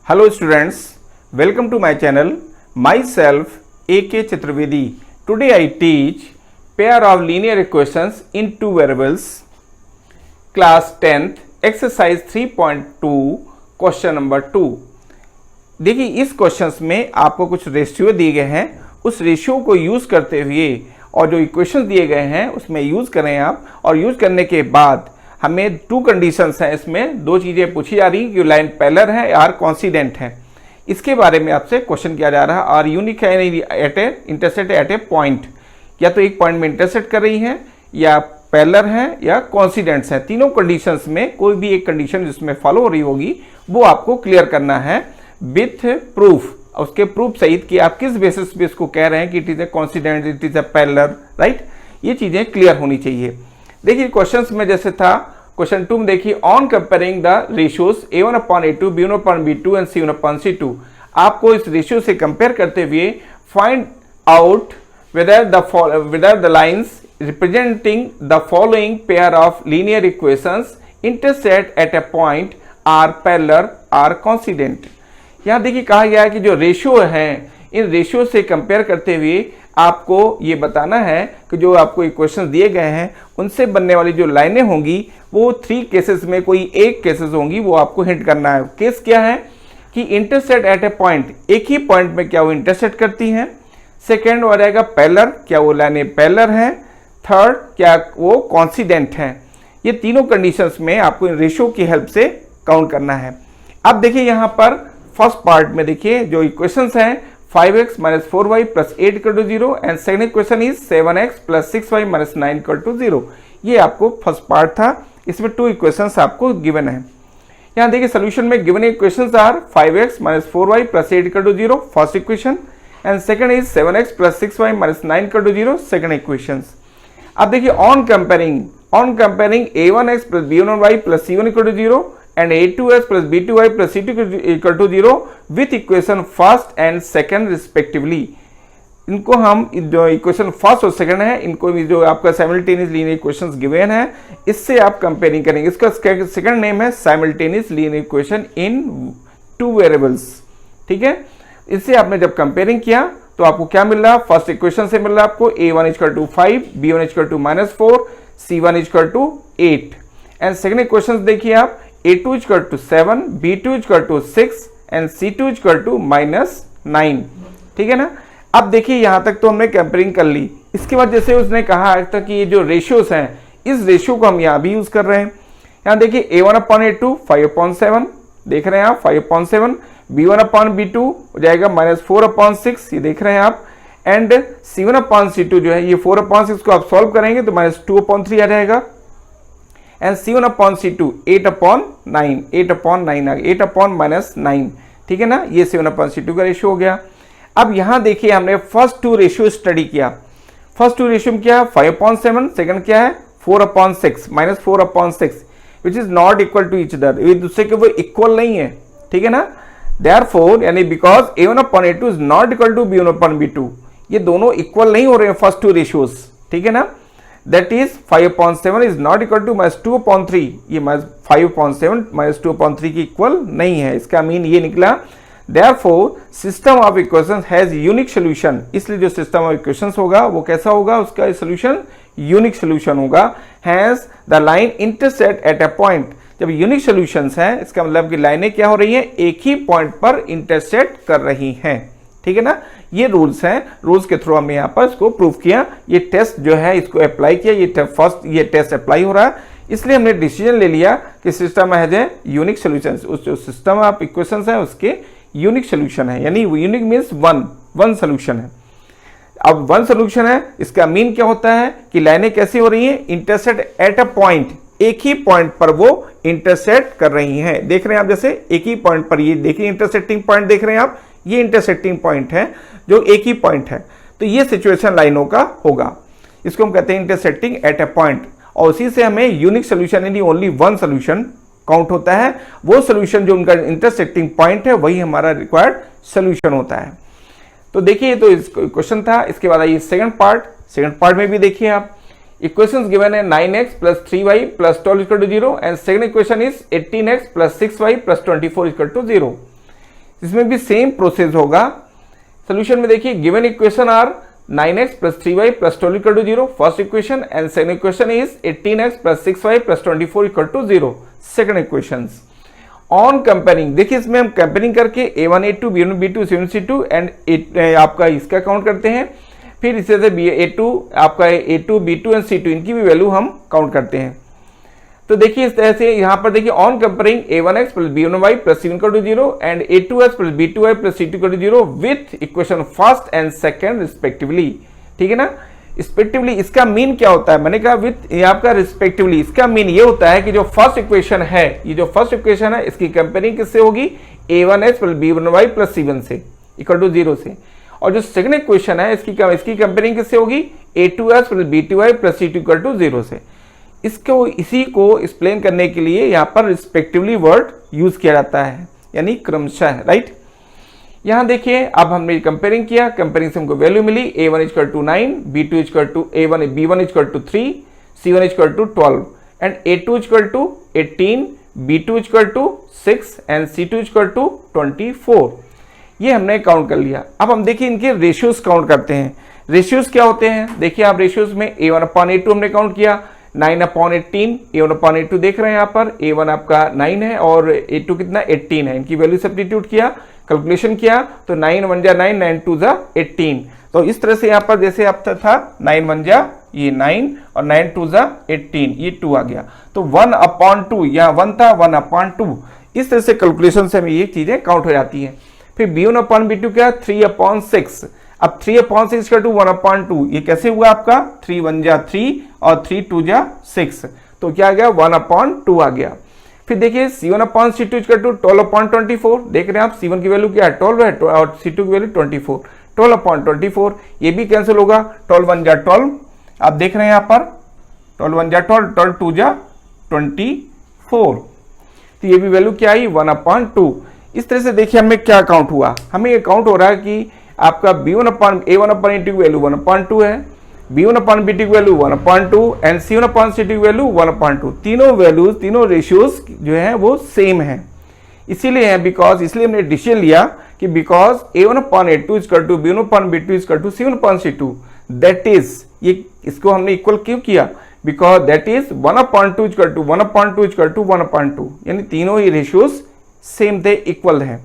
Hello students, welcome to my channel. Myself A.K. Chaturvedi. Today I teach pair of linear equations in two variables. Class 10th exercise 3.2 question number 2. देखिए इस questions में आपको कुछ ratio दिए गए हैं, उस रेशियो को यूज़ करते हुए और जो इक्वेशंस दिए गए हैं उसमें यूज़ करें आप, और यूज़ करने के बाद हमें टू कंडीशंस हैं. इसमें दो चीज़ें पूछी जा रही हैं कि लाइन पैरेलल है या कॉन्सिडेंट है. इसके बारे में आपसे क्वेश्चन किया जा रहा है. आर यूनिक है at a intersect at a point, या तो एक पॉइंट में इंटरसेक्ट कर रही है या पैरेलल है या कॉन्सिडेंट्स है. तीनों कंडीशंस में कोई भी एक कंडीशन जिसमें फॉलो हो रही होगी वो आपको क्लियर करना है विथ प्रूफ. उसके प्रूफ सहित कि आप किस बेसिस पे इसको कह रहे हैं कि it is a coincident, it is a parallel, right. ये चीजें क्लियर होनी चाहिए. देखिए क्वेश्चंस में जैसे था क्वेश्चन 2 में, देखिए on comparing the ratios a1/a2, b1/b2 and c1/c2. आपको इस रेशियो से कंपेयर करते हुए find out whether the lines representing the following pair of linear equations intersect at a point are parallel or coincident. यहाँ देखिए कहा गया है कि जो रेशियो है इन रेशियो से कंपेयर करते हुए आपको ये बताना है कि जो आपको इक्वेशंस दिए गए हैं उनसे बनने वाली जो लाइनें होंगी वो 3 केसेस में कोई एक केसेस होंगी, वो आपको हिंट करना है. केस क्या है कि इंटरसेक्ट एट ए पॉइंट, एक ही पॉइंट में क्या वो इंटरसेक्ट करती हैं. सेकेंड हो जाएगा पैरेलल, क्या वो लाइनें पैरेलल हैं. थर्ड, क्या वो कॉन्सिडेंट हैं. ये तीनों कंडीशंस में आपको इन रेशियो की हेल्प से काउंट करना है. अब देखिए यहाँ पर फर्स्ट पार्ट में देखिए जो इक्वेशंस हैं 5x - 4y + 8 = 0 and second equation is 7x + 6y - 9 = 0. ये आपको फर्स्ट पार्ट था. इसमें 2 इक्वेशंस आपको गिवन है. यहाँ देखिए सोल्यूशन में given equations are 5x - 4y + 8 = 0 first equation and second is 7x + 6y - 9 = 0 second equations. अब देखिए on comparing a1x + b1y + c1 = 0 and a2x + b2y + c2 = 0 with equation first and second respectively. इनको हम जो equation first और second है इनको जो आपका साइमल्टेनियस लीनियर इक्वेशंस गिवन है इससे आप कंपेयरिंग करेंगे. इसका सेकंड नेम है simultaneous linear equation in two variables. ठीक है, इससे आपने जब कंपेयरिंग किया तो आपको क्या मिल रहा, फर्स्ट इक्वेशन से मिल रहा आपको a1 = 5, b1 = -4, c1 = 8 and second equation देखिए आप a2 = 7, b2 = 6 एंड c2 = -9. ठीक है ना. अब देखिए यहां तक तो हमने कंपेयरिंग कर ली. इसके बाद जैसे उसने कहा था कि ये जो रेशियोज हैं इस रेशियो को हम यहां भी यूज कर रहे हैं. यहां देखिए a1/a2 5/7 देख रहे हैं आप 5/7, b1/b2 हो जाएगा -4/6 ये देख रहे हैं आप, एंड c1/c2 जो है ये 4/6 को आप सॉल्व करेंगे तो -2/3 आ जाएगा, एंड c1/c2 8/9 8/9 आ गया, 8/-9. ठीक है ना, ये c1/c2 का रेशियो हो गया. अब यहां देखिए हमने फर्स्ट 2 रेशियो स्टडी किया. फर्स्ट 2 रेशियो क्या है 5/7, सेकंड क्या है 4/6 -4/6 which is not equal to each other. एक दूसरे के वो इक्वल नहीं है. ठीक है ना. Therefore यानी because a1/a2 is not equal to b1/b2, ये दोनों इक्वल नहीं हो रहे हैं फर्स्ट 2 रेशियोज. ठीक है ना. That is 5/7 is not equal to -2/3, ये 5/7 -2/3 की इक्वल नहीं है. इसका मीन ये निकला Therefore system of equations has unique solution. इसलिए जो सिस्टम ऑफ इक्वेशंस होगा वो कैसा होगा, उसका सोल्यूशन यूनिक सोल्यूशन होगा. Has the line intersect at a point. जब यूनिक सोल्यूशंस हैं इसका मतलब कि लाइनें क्या हो रही हैं, एक ही पॉइंट पर इंटरसेक्ट कर रही हैं. ठीक है ना. ये रूल्स हैं, रूल्स के थ्रू हमने यहाँ पर इसको प्रूव किया. ये टेस्ट जो है इसको अप्लाई किया, ये टेस्ट अप्लाई हो रहा है, इसलिए हमने डिसीजन ले लिया कि system has a unique solution. उस जो सिस्टम ऑफ इक्वेशंस है उसके यूनिक सोल्यूशन है, यानी यूनिक मीन्स वन सोल्यूशन है. अब वन सोल्यूशन है इसका मीन क्या होता है कि लाइनें कैसी हो रही हैं, इंटरसेक्ट एट अ पॉइंट, एक ही पॉइंट पर वो इंटरसेक्ट कर रही हैं. देख रहे हैं आप, जैसे एक ही पॉइंट पर ये देखिए इंटरसेक्टिंग पॉइंट देख रहे हैं आप, ये इंटरसेक्टिंग पॉइंट है जो एक ही पॉइंट है. तो ये सिचुएशन लाइनों का होगा, इसको हम कहते हैं इंटरसेक्टिंग एट अ पॉइंट. और उसी से हमें यूनिक सोल्यूशन यानी ओनली वन सोल्यूशन काउंट होता है. वो सोल्यूशन जो उनका इंटरसेक्टिंग पॉइंट है वही हमारा रिक्वायर्ड सोल्यूशन होता है. तो देखिए तो इस क्वेश्चन था. इसके बाद आइए सेकंड पार्ट में भी देखिए आप इक्वेशंस गिवन है 9x + 3y + 12 = 0 and second equation is 18x + 6y + 24 = 0. इसमें भी सेम प्रोसेस होगा। सोल्यूशन में देखिए given equation are 9x plus 3y plus 12 equal to 0 first equation and second equation is 18x plus 6y plus 24 equal to 0 second equations. On comparing देखिए इसमें हम comparing करके a1 a2 b1 b2 c1 c2 and आपका इसका count करते हैं, फिर इसे से a2 आपका a2 b2 एंड c2 इनकी भी वैल्यू हम काउंट करते हैं। तो देखिए इस तरह से यहाँ पर देखिए on comparing a1x plus b1y plus c1 equal to 0 and a2x plus b2y plus c2 equal to 0 with equation first and second respectively, ठीक है ना। रिस्पेक्टिवली इसका मीन क्या होता है, मैंने कहा विथ आपका रिस्पेक्टिवली, इसका मीन ये होता है कि जो फर्स्ट इक्वेशन है, ये जो फर्स्ट इक्वेशन है इसकी कंपेयरिंग किससे होगी, a1x plus b1y plus c1 से इक्वल टू 0 से, और जो सेकंड इक्वेशन है इसकी कंपेयरिंग किससे होगी, a2x plus b2y plus c2 equal to 0 से। इसको इसी को एक्सप्लेन करने के लिए यहाँ पर रिस्पेक्टिवली वर्ड यूज किया जाता है, यानी क्रमशः, राइट। यहाँ देखिए अब हमने कंपेयरिंग किया, कंपेयरिंग से हमको वैल्यू मिली a1 equal to 9, b2 equal to b1 equal to 3, c1 equal to 12 and a2 equal to 18, b2 equal to 6 and c2 equal to 24। ये हमने काउंट कर लिया। अब हम देखिए इनके रेशियोज काउंट करते हैं। रेशियोज क्या होते हैं, देखिए आप रेशियोज में a1/a2 हमने काउंट किया, 9/18, a1/a2 देख रहे हैं यहाँ पर, a1 आपका 9 है और a2 कितना 18 है, इनकी वैल्यू सब्स्टिट्यूट किया, कैलकुलेशन किया तो 9 1 जा 9, 9 2 जा 18। तो इस तरह से यहाँ पर जैसे आप था 9 1 जा ये 9 और 9 2 जा 18, ये 2 आ गया, तो 1/2, यहाँ 1 था 1/2, इस तरह से कैलकुलेशन से हमें ये चीजें काउंट हो जाती हैं। फिर b1/b2 क्या 3/6, अब 3/6 का 1/2, ये कैसे हुआ आपका 3 1 जा 3 और 3 2 जा 6, तो क्या आ गया 1/2 आ गया। फिर देखिए c1/c2 का 12/24, देख रहे हैं आप c1 की वैल्यू क्या है 12 है और c2 की वैल्यू 24, 12/24, ये भी कैंसिल होगा, 12 1 जा 12, आप देख रहे हैं यहाँ पर 12 1 जा 12, 12 2 जा 24, तो ये भी वैल्यू क्या आई 1/2। इस तरह से देखिए हमें क्या काउंट हुआ, हमें ये काउंट हो रहा है कि आपका a1/a2 की वैल्यू 1/2 है, b1/b2 की वैल्यू 1/2 एंड c1/c2 की वैल्यू 1/2, तीनों वैल्यूज तीनों रेशियोज जो है वो सेम है। इसीलिए है बिकॉज, इसलिए हमने डिसीजन लिया कि because a1/a2 equal to b1/b2 equal to c1/c2, that is, ये इसको हमने इक्वल क्यों किया, because that is 1/2 equal to 1/2 equal to 1/2, यानी तीनों ही रेशियोज सेम थे, इक्वल है।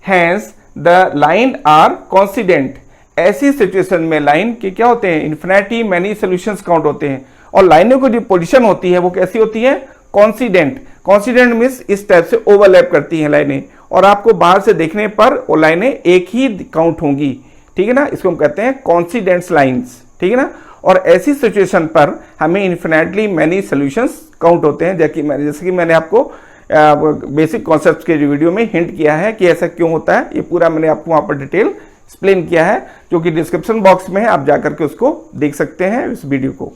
Hence the line are coincident, ऐसी सिचुएशन में लाइन के क्या होते हैं, इन्फिनिटी मैनी सॉल्यूशंस काउंट होते हैं, और लाइनों की जो पोजीशन होती है वो कैसी होती है, कॉन्सिडेंट। कॉन्सिडेंट मीन्स इस टाइप से ओवरलैप करती हैं लाइनें, और आपको बाहर से देखने पर वो लाइनें एक ही काउंट होंगी, ठीक है ना, इसको हम कहते हैं कॉन्सिडेंट्स लाइन्स, ठीक है ना। और ऐसी सिचुएशन पर हमें इन्फिनिटली मैनी सॉल्यूशंस काउंट होते हैं, जैसे कि मैंने आपको बेसिक कॉन्सेप्ट के वीडियो में हिंट किया है कि ऐसा क्यों होता है, ये पूरा मैंने आपको वहां पर डिटेल एक्सप्लेन किया है, जो कि डिस्क्रिप्शन बॉक्स में है, आप जाकर के उसको देख सकते हैं इस वीडियो को।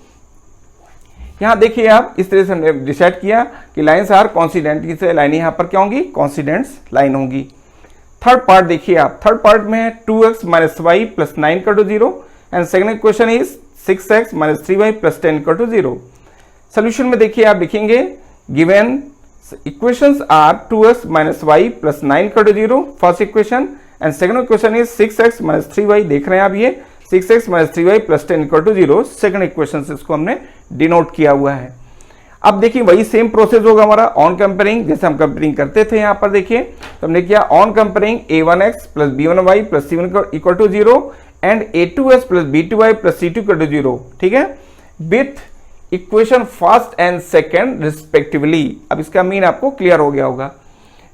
यहाँ देखिए आप इस तरह से हमने डिसाइड किया कि लाइन्स आर कॉन्सिडेंट, की लाइन यहाँ पर क्या होंगी, कॉन्सिडेंट्स लाइन होंगी। थर्ड पार्ट देखिए आप, थर्ड पार्ट में है 2x - y + 9 equal to 0 and second equation is 6x - 3y + 10 equal to 0। Solution में देखिए आप लिखेंगे given equations are 2x - y + 9 equal to 0 first equation and second equation is 6x - 3y, देख रहे हैं आप ये 6x - 3y + 10 equal to 0 second equation से इसको हमने डिनोट किया हुआ है। अब देखिए वही सेम प्रोसेस होगा हमारा ऑन कंपेयरिंग, जैसे हम कंपेयरिंग करते थे यहाँ पर देखिए, तो हमने किया on comparing a1x + b1y + c1 equal to 0 and a2x + b2y + c2 equal to 0, ठीक है, with equation first and second respectively. अब इसका मीन आपको क्लियर हो गया होगा।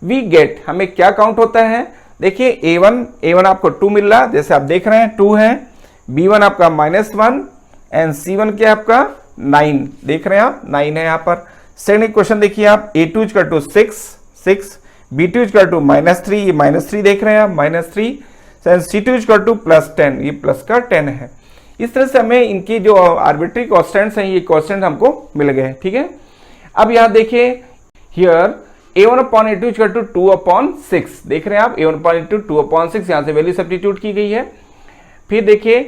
वी गेट, हमें क्या काउंट होता है, देखिए a1 आपको 2 मिल रहा, जैसे आप देख रहे हैं 2 है, b1 आपका -1 एंड c1 क्या आपका 9, देख रहे हैं आप 9 है यहाँ पर। सेकंड इक्वेशन देखिए आप a2 equal to 6, b2 equal to -3, ये -3 देख रहे हैं आप -3, c2 इक्वल टू +10, ये प्लस का 10 है। इस तरह से हमें इनकी जो आर्बिट्री कॉन्स्टेंट्स हैं ये कॉन्स्टेंट हमको मिल गए, ठीक है। अब यहाँ देखिए हियर a1/a2 इक्वल टू 2/6, देख रहे हैं आप a1/a2 2/6, यहाँ से वैल्यू सब्स्टिट्यूट की गई है। फिर देखिए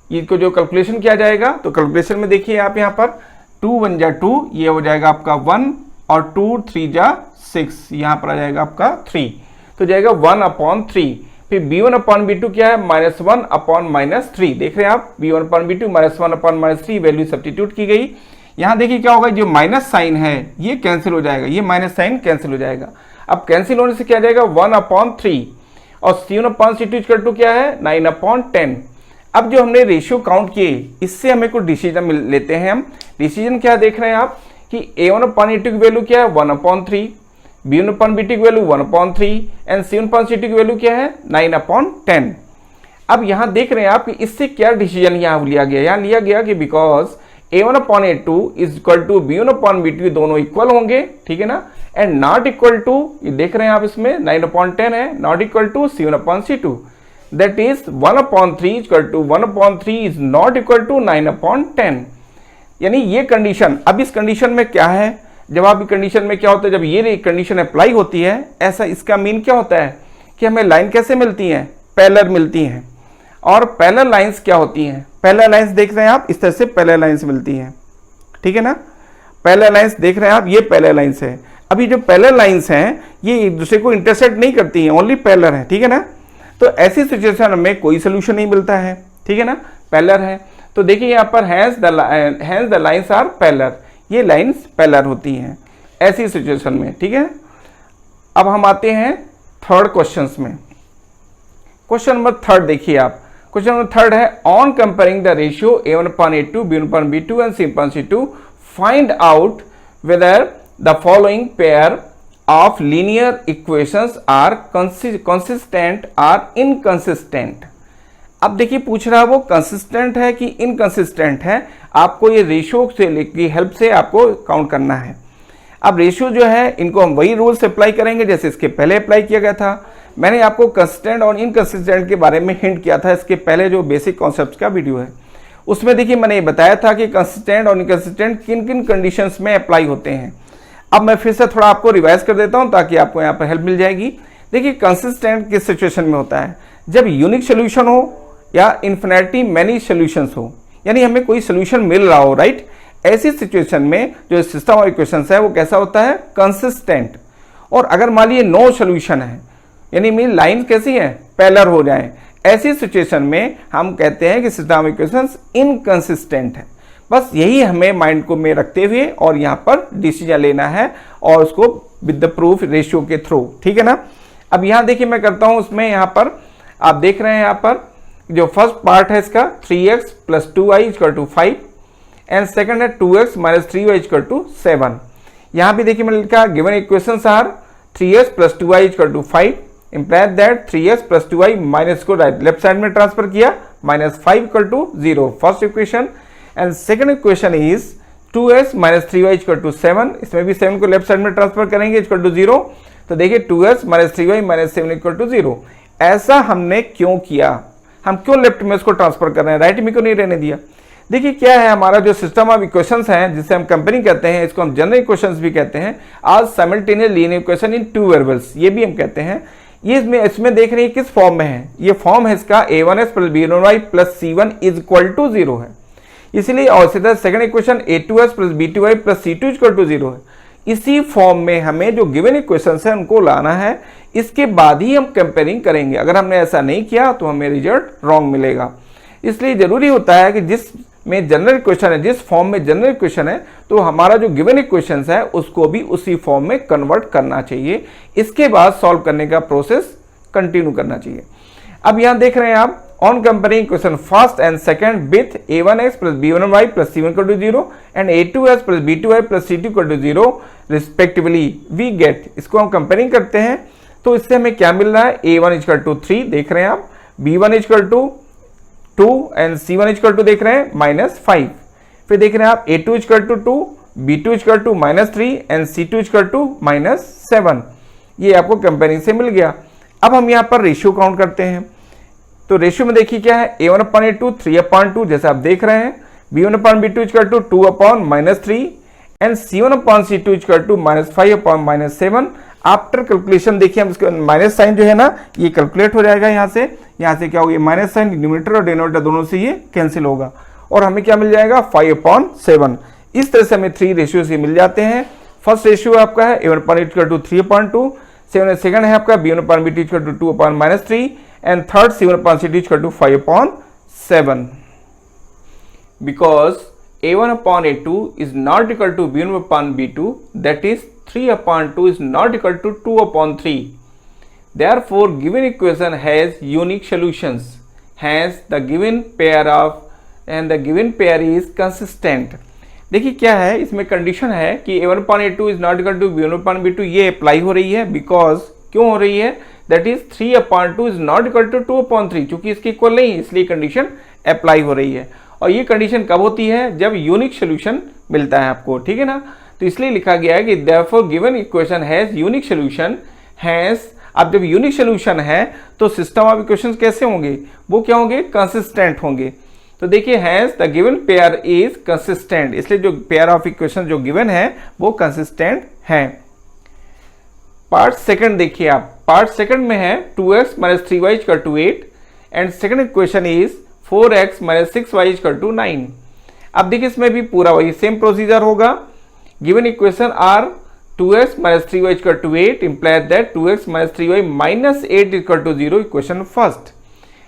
इसको जो कैलकुलेशन किया जाएगा, तो कैलकुलेशन में देखिए आप यहाँ पर 2 1 जा 2, ये हो जाएगा आपका 1 और 2 3 जा 6, यहाँ पर आ जाएगा आपका 3, तो जाएगा 1/3। फिर b1/b2 क्या है, -1/-3। देख रहे हैं आप, b1/b2 -1/-3 वैल्यू सब्स्टिट्यूट की गई। यहाँ देखिए क्या होगा, जो माइनस साइन है ये कैंसिल हो जाएगा, ये माइनस साइन कैंसिल हो जाएगा। अब कैंसिल होने से क्या जाएगा, 1/3 और C1/C2 क्या है, 9/10। अब जो हमने रेशियो काउंट किए इससे हमें कुछ डिसीजन लेते हैं हम। डिसीजन क्या देख रहे हैं आप कि A1/A2 की वैल्यू क्या है, 1/3, B1/B2 की वैल्यू 1/3 एंड C1/C2 की वैल्यू क्या है, 9/10। अब यहाँ देख रहे हैं आप कि इससे क्या डिसीजन यहाँ लिया गया, यहाँ लिया गया कि because A1/A2 is equal to B1/B2 दोनों इक्वल होंगे, ठीक है ना, एंड नॉट इक्वल टू, ये देख रहे हैं आप इसमें 9/10 है, not equal to C1/C2, that is 1/3 equal to 1/3 is not equal to 9/10। यानी ये कंडीशन, अब इस कंडीशन में क्या है, जवाब की कंडीशन में क्या होता है, जब ये कंडीशन अप्लाई होती है, ऐसा इसका मीन क्या होता है कि हमें लाइन कैसे मिलती हैं, पैरेलल मिलती हैं। और पैरेलल लाइंस क्या होती हैं, पैरेलल लाइंस देख रहे हैं आप, इस तरह से पैरेलल लाइंस मिलती हैं, ठीक है ना। पैरेलल लाइंस देख रहे हैं आप, ये पैरेलल लाइंस है। अभी जो पैरेलल लाइंस हैं ये एक दूसरे को इंटरसेक्ट नहीं करती हैं, ओनली पैरेलल है, ठीक है ना। तो ऐसी सिचुएशन में कोई सोल्यूशन नहीं मिलता है, ठीक है ना, पैरेलल है। तो देखिए यहाँ पर hence the lines are parallel, ये लाइंस पैरेलल होती हैं ऐसी सिचुएशन में, ठीक है। अब हम आते हैं थर्ड क्वेश्चन में। क्वेश्चन नंबर थर्ड देखिए आप, क्वेश्चन नंबर थर्ड है on comparing the ratio A1/A2 B1/B2 and C1/C2 find out whether the following pair of linear equations are consistent or inconsistent. अब देखिए पूछ रहा है वो कंसिस्टेंट है कि इनकंसिस्टेंट है, आपको ये रेशियो से की हेल्प से आपको काउंट करना है। अब रेशियो जो है इनको हम वही रूल्स अप्लाई करेंगे जैसे इसके पहले अप्लाई किया गया था। मैंने आपको कंसिस्टेंट और इनकंसिस्टेंट के बारे में हिंट किया था, इसके पहले जो बेसिक कॉन्सेप्ट का वीडियो है उसमें देखिए मैंने ये बताया था कि कंसिस्टेंट और इनकंसिस्टेंट किन किन कंडीशंस में अप्लाई होते हैं। अब मैं फिर से थोड़ा आपको रिवाइज कर देता हूं ताकि आपको यहाँ पर हेल्प मिल जाएगी। देखिए कंसिस्टेंट किस सिचुएशन में होता है, जब यूनिक सोल्यूशन हो या इन्फिनिटी मैनी सोल्यूशंस हो, यानी हमें कोई सोल्यूशन मिल रहा हो, राइट। ऐसी सिचुएशन में जो सिस्टम ऑफ इक्वेशंस है वो कैसा होता है, कंसिस्टेंट। और अगर मान लीजिए नो सोल्यूशन है, यानी मेरी लाइन कैसी है, पैरेलल हो जाए, ऐसी सिचुएशन में हम कहते हैं कि सिस्टम ऑफ इक्वेशंस इनकंसिस्टेंट है। बस यही हमें माइंड को में रखते हुए और यहाँ पर डिसीजन लेना है और उसको विद द प्रूफ रेशियो के थ्रू, ठीक है ना। अब यहाँ देखिए मैं करता हूँ, उसमें यहाँ पर आप देख रहे हैं, यहाँ पर जो फर्स्ट पार्ट है इसका 3x + 2y = 5 एंड सेकंड है 2x - 3y = 7। यहाँ भी देखिए मैंने लिखा given equations are 3x + 2y = 5 implies that 3x + 2y minus को राइट लेफ्ट साइड में ट्रांसफर किया, -5 = 0 first equation and second equation is 2x - 3y = 7। इसमें भी 7 को लेफ्ट साइड में ट्रांसफर करेंगे = 0। तो देखिए 2x - 3y - 7 = 0। ऐसा हमने क्यों किया, हम क्यों लेफ्ट में इसको ट्रांसफर कर रहे हैं, राइट में क्यों नहीं रहने दिया। देखिए क्या है, हमारा जो सिस्टम ऑफ इक्वेशंस हैं जिसे हम कंपेयरिंग कहते हैं, इसको हम जनरल इक्वेशंस भी कहते हैं, आज simultaneous linear equation in 2 variables ये भी हम कहते हैं। ये इसमें देख रहे हैं किस फॉर्म में है, ये फॉर्म है इसका A1x + B1y + C1 = 0 है, इसलिए और सीधा second equation A2x + B2y + C2 = 0 है। इसी फॉर्म में हमें जो गिवन इक्वेशंस है उनको लाना है, इसके बाद ही हम कंपेयरिंग करेंगे। अगर हमने ऐसा नहीं किया तो हमें रिजल्ट रॉन्ग मिलेगा। इसलिए जरूरी होता है कि जिस में जनरल इक्वेशन है, जिस फॉर्म में जनरल इक्वेशन है, तो हमारा जो गिवन इक्वेशंस है उसको भी उसी फॉर्म में कन्वर्ट करना चाहिए। इसके बाद सॉल्व करने का प्रोसेस कंटिन्यू करना चाहिए। अब यहां देख रहे हैं आप on comparing equation first and second with A1x + B1y + C1 = 0 and A2x + B2y + C2 = 0 respectively we get, इसको हम कंपेयरिंग करते हैं तो इससे हमें क्या मिल रहा है, A1 = 3 देख रहे हैं आप, B1 = 2 एंड C1 = देख रहे हैं -5। फिर देख रहे हैं आप A2 = 2, B2 = -3 एंड C2 = -7। ये आपको कंपेयरिंग से मिल गया। अब हम यहाँ पर रेशियो काउंट करते हैं, तो रेशियो में देखिए क्या है, A1/A2 3/2 जैसे आप देख रहे हैं, B1/B2 = 2/-3 and C1/C2 = -5/-7। After calculation देखिए हम इसका माइनस साइन जो है ना ये कैलकुलेट हो जाएगा, यहाँ से क्या होगा, माइनस साइन न्यूमरेटर और डिनोमिनेटर दोनों से ये कैंसिल होगा और हमें क्या मिल जाएगा 5/7। इस तरह से हमें 3 रेशियो से मिल जाते हैं। फर्स्ट रेशियो आपका है A1/A2 = 3/2, सेकंड है आपका b1/b2 equal to 2/-3 and third c1/c2 equal to 5/7 because a1/a2 is not equal to b1/b2, that is 3/2 is not equal to 2/3. Therefore, given equation has unique solutions. Hence, the given pair is consistent. देखिए क्या है, इसमें condition है कि a1/a2 is not equal to b1/b2, ये apply हो रही है बिकॉज क्यों हो रही है, that is 3/2 is not equal to 2/3, चूंकि इसकी इक्वल नहीं, इसलिए कंडीशन अप्लाई हो रही है। और ये कंडीशन कब होती है, जब यूनिक सोल्यूशन मिलता है आपको, ठीक है ना। तो इसलिए लिखा गया है कि therefore given equation has unique solution, has. अब जब यूनिक सोल्यूशन है तो सिस्टम ऑफ इक्वेशंस कैसे होंगे, वो क्या होंगे, कंसिस्टेंट होंगे। तो देखिए has the given pair is consistent, इसलिए जो पेयर ऑफ इक्वेशन जो गिवन है वो कंसिस्टेंट है। पार्ट सेकंड देखिए आप, पार्ट सेकंड में है 2x - 3y equal to 8 and second equation is 4x - 6y equal to 9। अब देखिए इसमें भी पूरा वही सेम प्रोसीजर होगा। Given equation are 2x - 3y equal to 8 implies that 2x - 3y - 8 equal to 0, equation first.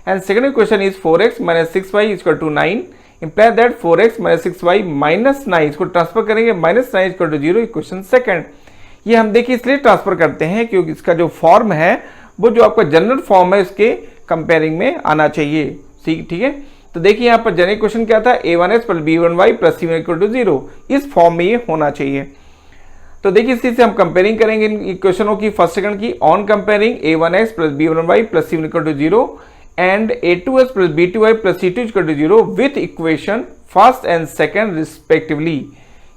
And second equation is 4x - 6y equal to 9 implies that 4x - 6y - 9, इसको transfer करेंगे -9 equal to 0, equation second. ये हम देखिए इसलिए transfer करते हैं क्योंकि इसका जो फॉर्म है वो जो आपका जनरल फॉर्म है इसके कंपेयरिंग में आना चाहिए, ठीक है। तो देखिए यहाँ पर जनरल क्वेश्चन क्या था, a1x + b1y + c1 equal to 0, इस फॉर्म में ये होना चाहिए। तो देखिए इसी से हम कंपेयरिंग करेंगे इन इक्वेशनों की फर्स्ट सेकंड की। On comparing a1x + b1y + c1 equal to 0 and a2x + b2y + c2 equal to 0 with equation first and second respectively,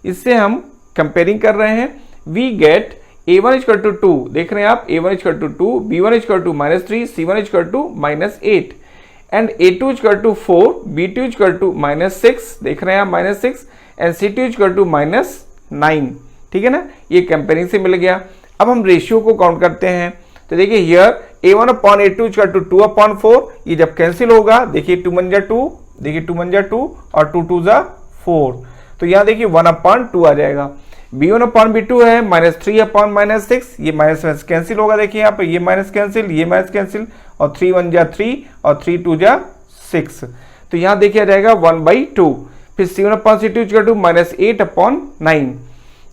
इससे हम कंपेयरिंग कर रहे हैं। We get a1 equal to 2, देख रहे हैं आप, a1 equal to 2, b1 equal to -3, c1 equal to -8 and a2 equal to 4, b2 equal to -6, देख रहे हैं आप -6 एंड c2 इक्वल टू -9, ठीक है ना। ये कंपेयरिंग से मिल गया। अब हम रेशियो को काउंट करते हैं। तो देखिए हियर a1/a2 इक्वल टू 2/4, ये जब कैंसिल होगा देखिए 2 × 2, देखिए 2 × 2 और 2 × 4, तो यहाँ देखिए 1/2 आ जाएगा। b1/b2 है -3/-6, ये माइनस कैंसिल होगा, देखिए यहाँ पे ये माइनस कैंसिल, ये माइनस कैंसिल और 3 × 1 = 3 और 3 × 2 = 6, तो यहाँ देखिए आ जाएगा 1/2। फिर c1/c2 इक्वल टू -8/9,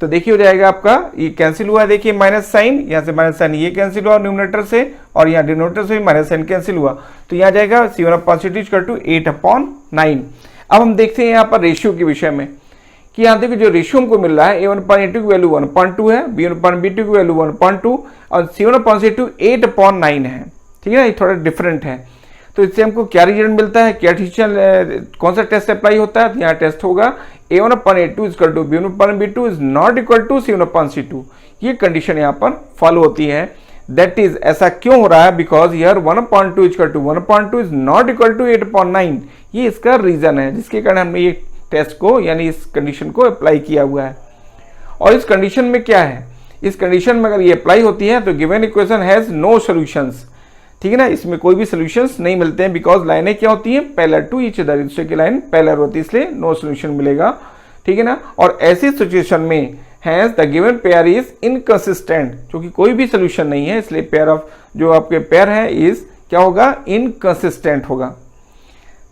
तो देखिए हो जाएगा आपका, ये कैंसिल हुआ है, देखिए माइनस साइन, यहाँ से माइनस साइन ये कैंसिल हुआ न्यूमरेटर से और यहाँ डिनोमिनेटर से भी माइनस साइन कैंसिल हुआ, तो यहाँ जाएगा c1/c2 इक्वल टू 8/9। अब हम देखते हैं यहाँ पर रेशियो के विषय में कि यहाँ देखिए जो रेशियो हमको मिल रहा है a1/a2 की वैल्यू 1/2 है, b1/b2 की वैल्यू 1/2 और c1/c2 8/9 है, ठीक है ना, ये थोड़ा डिफरेंट है। तो इससे हमको क्या रिजल्ट मिलता है, क्या कौन सा टेस्ट अप्लाई होता है, तो यहाँ टेस्ट होगा a1/a2 equal to b1/b2 is not equal to c1/c2, ये कंडीशन यहाँ पर फॉलो होती है। दैट इज ऐसा क्यों हो रहा है, because here 1/2 equal to 1/2 is not equal to 8/9, ये इसका रीजन है जिसके कारण हमने ये टेस्ट को यानी इस कंडीशन को अप्लाई किया हुआ है। और इस कंडीशन में क्या है, इस कंडीशन में अगर ये अप्लाई होती है तो given equation has no solutions, ठीक है ना, इसमें कोई भी सॉल्यूशंस नहीं मिलते हैं बिकॉज लाइनें क्या होती हैं, पैरेलल टू ईच अदर, दूसरे की लाइन पैरेलल होती है, इसलिए नो सॉल्यूशन मिलेगा, ठीक है ना। और ऐसी सिचुएशन में has the given pair is inconsistent, क्योंकि कोई भी सॉल्यूशन नहीं है, इसलिए पेयर ऑफ जो आपके पेयर है इज क्या होगा, इनकंसिस्टेंट होगा।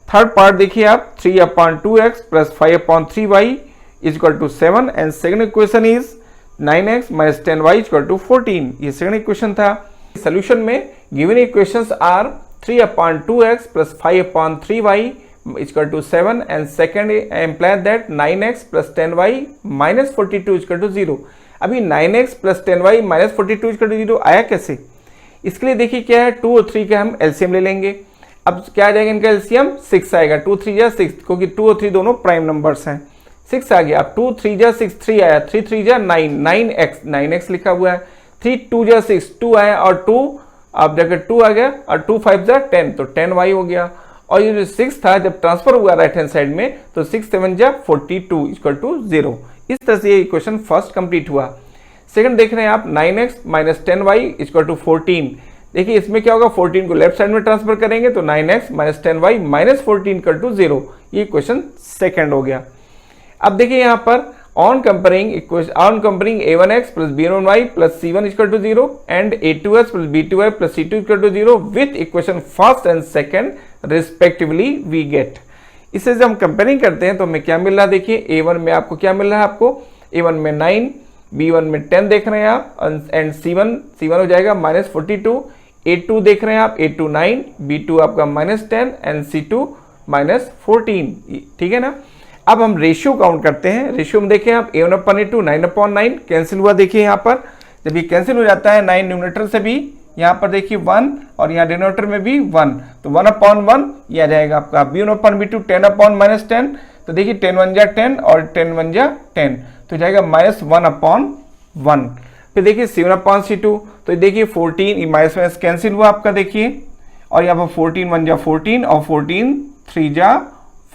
थर्ड पार्ट देखिए आप, 3/2x + 5/3y is equal to 7 and second equation is 9x - 10y equal to 14, ये सेकंड इक्वेशन था। सोल्यूशन में given equations are 3/2x + 5/3y equal to 7 and second implies that 9x + 10y - 42 equal to 0। अभी 9x + 10y - 42 equal to 0 आया कैसे, इसके लिए देखिए क्या है, 2 और 3 का हम एलसीएम ले लेंगे। अब क्या आ जाएगा इनका एलसीएम, 6 आएगा, 2 3 जा 6, क्योंकि 2 और 3 दोनों प्राइम नंबर्स हैं, 6 आ गया। अब 2 3 जा 6, 3 आया, 3 3 जा 9, 9x लिखा हुआ है, 3 2 जा 6, 2 आया और 2 अब जाकर 2 आ गया और 2 5 जा 10, तो 10y हो गया। और ये जो 6 था जब ट्रांसफर हुआ राइट हैंड साइड में तो 6 7 जा 42 इक्वल टू 0, इस तरह से ये इक्वेशन फर्स्ट कंप्लीट हुआ। सेकंड देख रहे हैं आप, 9x - 10y इक्वल टू 14, देखिए इसमें क्या होगा, 14 को लेफ्ट साइड में ट्रांसफर करेंगे तो 9x - 10y - 14 इक्वल टू 0, ये क्वेश्चन सेकंड हो गया। अब देखिए यहाँ पर On comparing a1x plus b1y plus c1 equal to 0 and a2x plus b2y plus c2 equal to 0 with equation first and second respectively we get. इसे जब हम कंपेयरिंग करते हैं तो हमें क्या मिल रहा है, देखिए a1 में आपको क्या मिल रहा है, आपको a1 में 9, b1 में 10 देख रहे हैं आप एंड c1 हो जाएगा -42, a2 देख रहे हैं आप a2 9, b2 आपका -10 एंड c2 -14, ठीक है ना। अब हम रेशियो काउंट करते हैं। रेशियो में देखें आप a1/a2 9/9 कैंसिल हुआ, देखिए यहाँ पर जब ये कैंसिल हो जाता है 9 न्यूमरेटर से भी, यहाँ पर देखिए 1 और यहाँ डिनोमिनेटर में भी 1, तो 1/1 ये आ जाएगा आपका। b1/b2 10/-10, तो देखिए 10 1 जा 10 और 10 1 जा 10, तो जाएगा -1/1। फिर देखिए 7/c2, तो देखिए 14 माइनस माइनस कैंसिल हुआ आपका, देखिए और यहाँ पर 14 1 जा 14 और 14 3 जा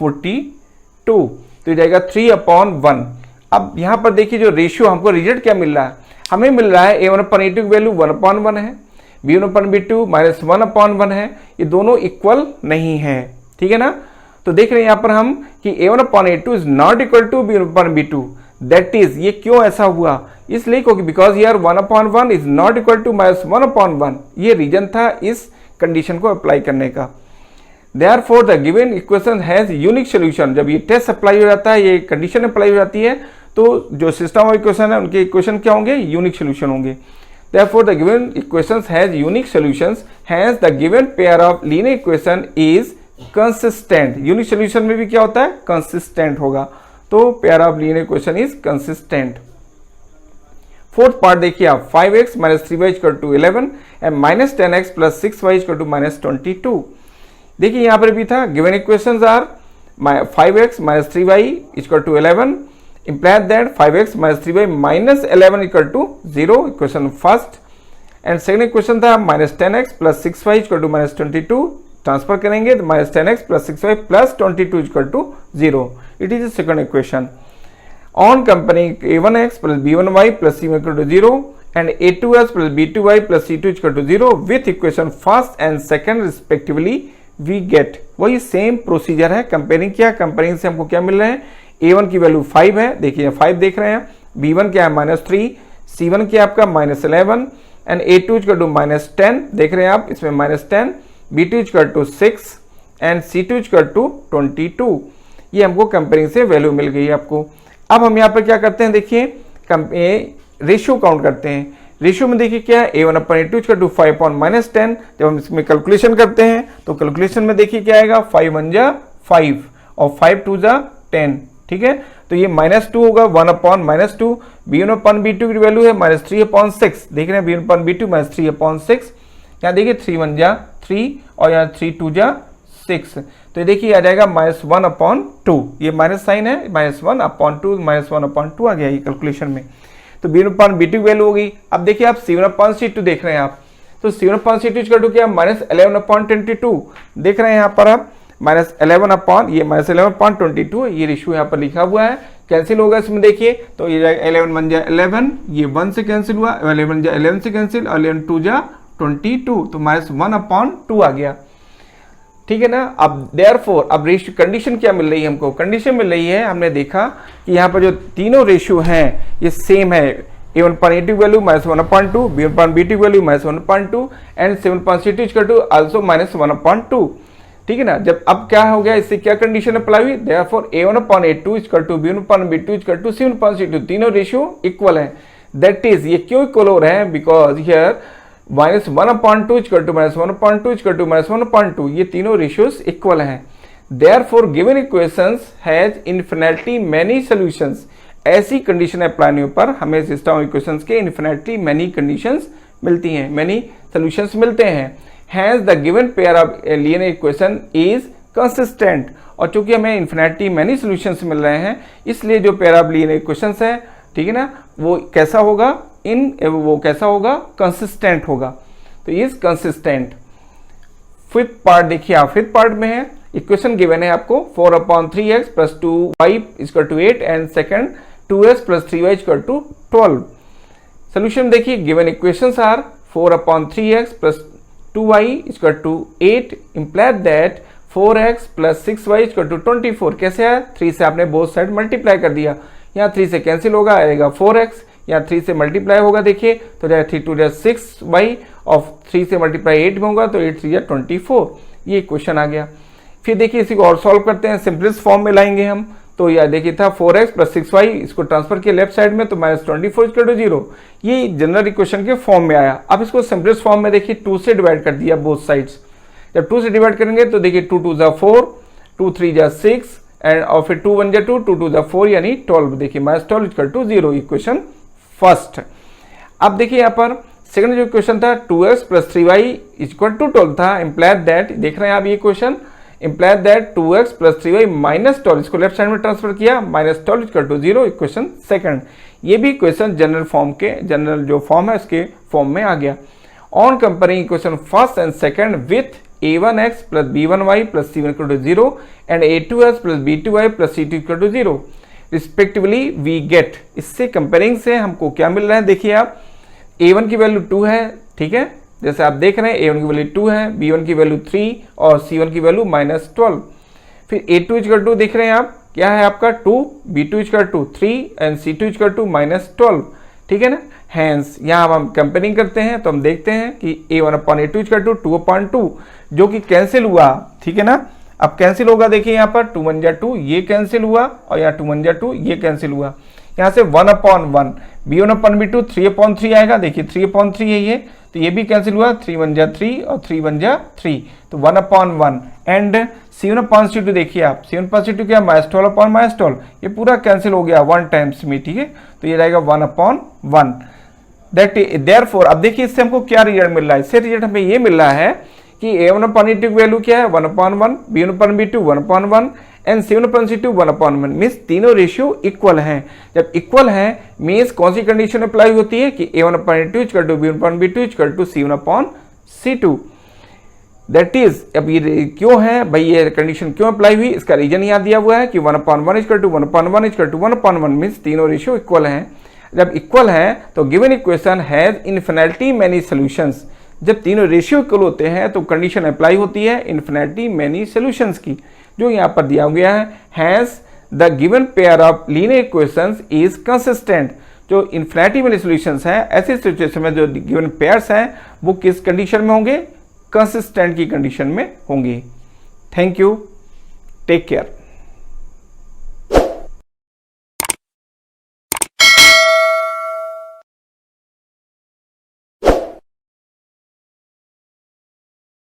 42, तो जाएगा 3/1। अब यहाँ पर देखिए जो रेशियो हमको रिजल्ट क्या मिल रहा है, हमें मिल रहा है a1/a2 की वैल्यू 1/1 है, b1/b2 -1/1 है, ये दोनों इक्वल नहीं है, ठीक है ना। तो देख रहे हैं यहाँ पर हम कि a1/a2 is not equal to b1/b2, that is ये क्यों ऐसा हुआ, इसलिए क्योंकि बिकॉज यार 1/1 इज नॉट इक्वल टू -1/1, ये रीजन था इस कंडीशन को अप्लाई करने का। Therefore the given equation has unique solution। जब ये टेस्ट अप्लाई हो जाता है, ये कंडीशन अप्लाई हो जाती है, तो जो सिस्टम ऑफ इक्वेशन है उनके इक्वेशन क्या होंगे, यूनिक सोल्यूशन होंगे। Therefore the given equations has unique solutions, hence the given pair of linear equation is consistent। Unique solution में भी क्या होता है, कंसिस्टेंट होगा, तो pair of linear equation is consistent। Fourth part देखिए आप 5x - 3y = 11 and -10x + 6y = -22। देखिए यहाँ पर भी था given equations are 5x - 3y = 11, implies that 5x - 3y - 11 = 0, equation first, and second equation था -10x + 6y = -22, ट्रांसफर करेंगे तो -10x + 6y + 22 = 0, it is the second equation. On comparing a1x + b1y + c1 = 0 and a2x + b2y + c2 = 0 with equation first and second respectively we get, वही same procedure है। Comparing किया, comparing से हमको क्या मिल रहे हैं, a1 की वैल्यू 5 है, देखिए 5 देख रहे हैं, b1 क्या है -3, c1 क्या आपका -11 एंड a2 = -10 देख रहे हैं आप, इसमें -10, b2 = 6 एंड c2 = 22, ये हमको कंपेयरिंग से वैल्यू मिल गई आपको। अब हम यहाँ पर क्या करते हैं, देखिए रेशियो काउंट करते हैं। रेशियो में देखिए क्या है, a1/a2 = 5/-10, जब हम इसमें कैलकुलेशन करते हैं तो कैलकुलेशन में देखिए क्या आएगा, 5 1 जा 5 और 5 2 जा 10, ठीक है, तो ये -2 होगा 1/-2। b1/b2 की वैल्यू है -3/6, देख रहे हैं b1/b2 -3/6, यहाँ देखिए 3 1 जा 3 और यहाँ 3 2 जा 6, तो ये देखिए आ जाएगा -1/2, ये माइनस साइन है, -1/2 -1/2 आ गया ये कैलकुलेशन में, तो b1/b2 की वैल्यू होगी। अब देखिए आप c1/c2 देख रहे हैं आप, तो c1/c2 = क्या -11/22 देख रहे हैं यहाँ पर आप, -11/22 ये रेशियो यहाँ पर लिखा हुआ है, कैंसिल होगा इसमें देखिए, तो ये जाएगा 11 1 जा 11, ये 1 से कैंसिल हुआ, 11 जा 11 से कैंसिल और 11 2 जा 22, तो -1/2 आ गया, ठीक है ना। अब देयरफॉर अब रेशियो कंडीशन क्या मिल रही है हमको, कंडीशन मिल रही है, हमने देखा कि यहाँ पर जो तीनों रेशियो हैं ये सेम है, a1/a2 value -1/2, b1/b2 value -1/2 and 7/c2 = also -1/2, ठीक है ना। जब अब क्या हो गया, इससे क्या कंडीशन अप्लाई हुई, देयरफॉर a1/a2 = b1/b2 = 7/c2, तीनों रेशियो इक्वल है, दैट इज ये क्यों इक्वल हो रहे हैं, बिकॉज हियर -1/2 = -1/2 = -1/2, ये तीनों रेशियोज इक्वल हैं। Therefore given equations has infinitely many solutions, ऐसी कंडीशन अप्लाई होने पर हमें सिस्टम ऑफ इक्वेशंस के इन्फिनिटली मैनी कंडीशंस मिलती हैं, मैनी सॉल्यूशंस मिलते हैं। Hence the given pair of linear equation is consistent, और चूंकि हमें इन्फिनिटली मैनी सॉल्यूशंस मिल रहे हैं, इसलिए जो पेयर ऑफ लीनियर इक्वेशंस है, ठीक है ना, वो कैसा होगा, वो कैसा होगा, कंसिस्टेंट होगा, तो इज कंसिस्टेंट। फिफ्थ पार्ट देखिए आप, फिफ्थ पार्ट में है इक्वेशन गिवन है आपको 4/3x + 2y = 8 and second 2x + 3y = 12। Solution देखिए given equations are 4/3x + 2y = 8, implies that 4x + 6y = 24, कैसे है, 3 से आपने बोथ साइड मल्टीप्लाई कर दिया, यहाँ 3 से कैंसिल होगा, आएगा 4x, यहाँ 3 से मल्टीप्लाई होगा, देखिए तो 3 2 6y और 3 से मल्टीप्लाई 8 में होगा तो 8 3 24, ये क्वेश्चन आ गया। फिर देखिए इसी को और सॉल्व करते हैं, सिंपलेस्ट फॉर्म में लाएंगे हम। तो यह देखिए था 4x प्लस 6y, इसको ट्रांसफर किया लेफ्ट साइड में तो -24 0, ये जनरल इक्वेशन के फॉर्म में आया। अब इसको सिंपलेस्ट फॉर्म में देखिए 2 से डिवाइड कर दिया बोथ साइड्स। जब 2 से डिवाइड करेंगे तो देखिए 2 2 4, 2 3 6 एंड और फिर 2 1 2, 2 2 4 यानी 12, देखिए -12 0, इक्वेशन फर्स्ट। अब देखिए यहाँ पर सेकंड जो क्वेश्चन था 2x plus 3y equal to 12 था, इम्प्लाइड दैट, देख रहे हैं आप ये question, implied that 2x plus 3y minus 12, इसको लेफ्ट साइड में ट्रांसफर किया, -12 इक्वल टू 0, इक्वेशन सेकंड। ये भी क्वेश्चन जनरल फॉर्म के, जनरल जो फॉर्म है उसके फॉर्म में आ गया। On comparing equation first and second with a1x plus b1y plus c1 equal to 0 and a2x plus b2y plus c2 equal to 0 respectively we get, इससे comparing से हमको क्या मिल रहा है, देखिए आप a1 की वैल्यू 2 है, ठीक है, जैसे आप देख रहे हैं a1 की वैल्यू 2 है, b1 की वैल्यू 3 और c1 की वैल्यू -12। फिर a2 इक्वल टू देख रहे हैं आप क्या है आपका 2, b2 equal to 3 and c2 equal to -12, ठीक है ना। हैंस यहाँ हम कंपेयरिंग करते हैं तो हम देखते हैं कि a1/a2 इक्वल टू 2/2 जो कि कैंसिल हुआ, ठीक है ना। अब कैंसिल होगा, देखिए यहाँ पर 2 1 2, ये कैंसिल हुआ और यहाँ 2 1 2, ये कैंसिल हुआ। यहाँ से 1/1, b1/b2 3/3 आएगा, देखिए 3/3 है ये, तो ये भी कैंसिल हुआ, 3 1 3 और 3 1 3, तो 1/1 एंड c1/c2 देखिए आप, c1/c2 क्या -12/12, ये पूरा कैंसिल हो गया 1 टाइम्स में, ठीक है, तो ये रहेगा 1/1 दैट देयरफॉर। अब देखिए इससे हमको क्या रिजल्ट मिल रहा है, इससे रिजल्ट हमें ये मिल रहा है कि a1/a2 की वैल्यू क्या है 1/1, b1/b2 1/1 एंड c1/c2 1/1, मीन्स तीनों रेशियो इक्वल हैं। जब इक्वल हैं मीन्स कौन सी कंडीशन अप्लाई होती है कि a1/a2 equal to b1/b2 equal to c1/c2, that is. अब ये क्यों है भाई, ये कंडीशन क्यों अप्लाई हुई, इसका रीजन यहाँ दिया हुआ है कि 1/1 equal to 1/1 equal to 1/1 means तीनों रेशियो इक्वल हैं। जब इक्वल है तो given equation has infinity many solutions, जब तीनों रेशियो इक्वल होते हैं तो कंडीशन अप्लाई होती है इन्फिनिटी मैनी सॉल्यूशंस की, जो यहाँ पर दिया गया है। Has the given pair of linear equations is consistent, जो इन्फिनिटी मैनी सॉल्यूशंस हैं ऐसे सिचुएशन में जो गिवन पेयर्स हैं वो किस कंडीशन में होंगे, कंसिस्टेंट की कंडीशन में होंगे। Thank you, take care.